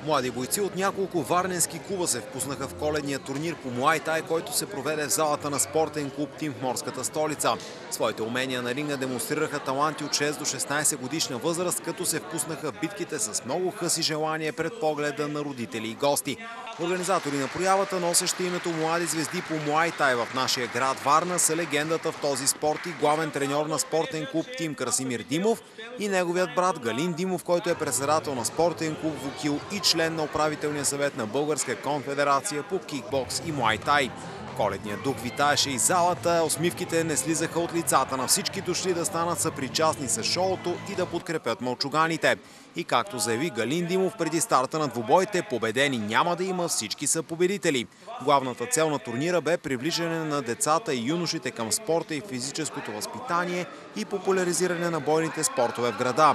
Млади бойци от няколко варненски клуба се впуснаха в коледния турнир по Муай Тай, който се проведе в залата на спортен клуб Тим в морската столица. Своите умения на ринга демонстрираха таланти от 6 до 16 годишна възраст, като се впуснаха в битките с много хъс и желание пред погледа на родители и гости. Организатори на проявата, носещи името Млади звезди по Муай Тай в нашия град Варна, са легендата в този спорт и главен треньор на спортен клуб Тим Красимир Димов и неговият брат Галин Димов, който е председател на спортен клуб Вукил и член на управителния съвет на Българска конфедерация по кикбокс и Муай Тай. Коледният дух витаеше и залата, усмивките не слизаха от лицата на всички дошли да станат съпричастни с шоуто и да подкрепят мълчуганите. И както заяви Галин Димов преди старта на двубоите, победени няма да има, всички са победители. Главната цел на турнира бе привличане на децата и юношите към спорта и физическото възпитание и популяризиране на бойните спортове в града.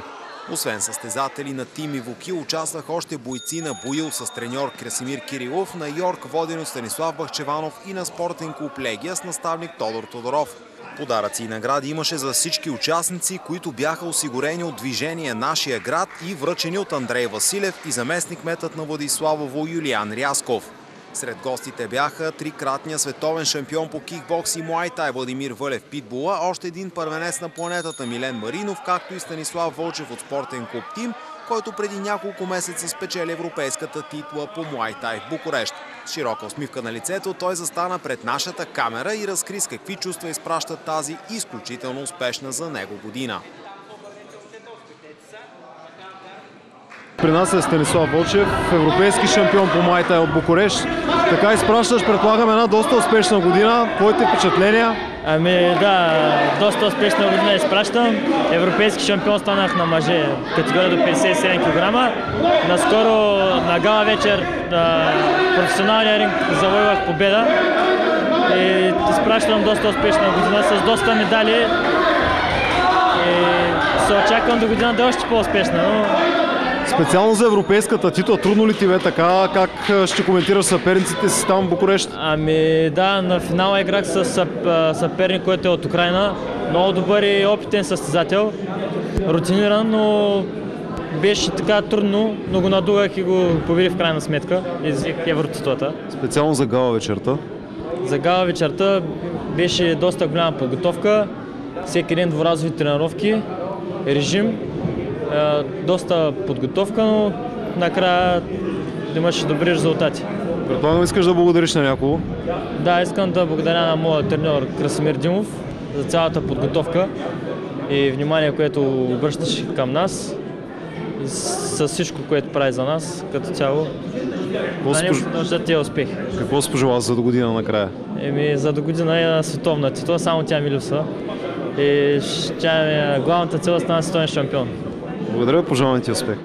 Освен състезатели на Тим и Вукил, участваха още бойци на Боил с треньор Красимир Кирилов, на Йорк воден от Станислав Бахчеванов и на спортен клуб Легия с наставник Тодор Тодоров. Подаръци и награди имаше за всички участници, които бяха осигурени от Движение Нашия град и връчени от Андрей Василев и заместник-кметът на Владиславово Юлиан Рязков. Сред гостите бяха трикратния световен шампион по кикбокс и Муай Тай Владимир Вълев Питбула, още един първенец на планетата Милен Маринов, както и Станислав Вълчев от спортен клуб Тим, който преди няколко месеца спечели европейската титла по Муай Тай в Букурещ. С широка усмивка на лицето той застана пред нашата камера и разкри с какви чувства изпраща тази изключително успешна за него година. При нас е Станислав Вълчев, европейски шампион по Муай Тай от Букурещ. Така изпращаш, предполагам, една доста успешна година. Твоите впечатления? Ами да, доста успешна година изпращам. Европейски шампион станах на мъже, категория до 57 кг. Наскоро на гала вечер на професионалния ринг завоювах победа. И изпращам доста успешна година с доста медали. И се очаквам до година да е още по-успешна. Но... Специално за европейската титла, трудно ли ти бе така? Как ще коментираш съперниците си там в Букурещ? Ами да, на финала играх с съперник, който е от Украйна. Много добър и опитен състезател. Рутиниран, но беше така трудно, но го надугах и го победих в крайна сметка. Извих евротитлата. Специално за гала вечерта? За гала вечерта беше доста голяма подготовка. Всеки ден дворазови тренировки, режим. Доста подготовка, но накрая имаше добри резултати. Предполагам, искаш да благодариш на някого? Да, искам да благодаря на моя треньор Красимир Димов за цялата подготовка и внимание, което обръщаш към нас и с всичко, което прави за нас като цяло. Да не продължат тия успехи. Какво се пожела за до година накрая? За до година е световна титла, само тя ми липсва. И главната цел е да стана световен шампион. Благодаря, пожелавам ти успех.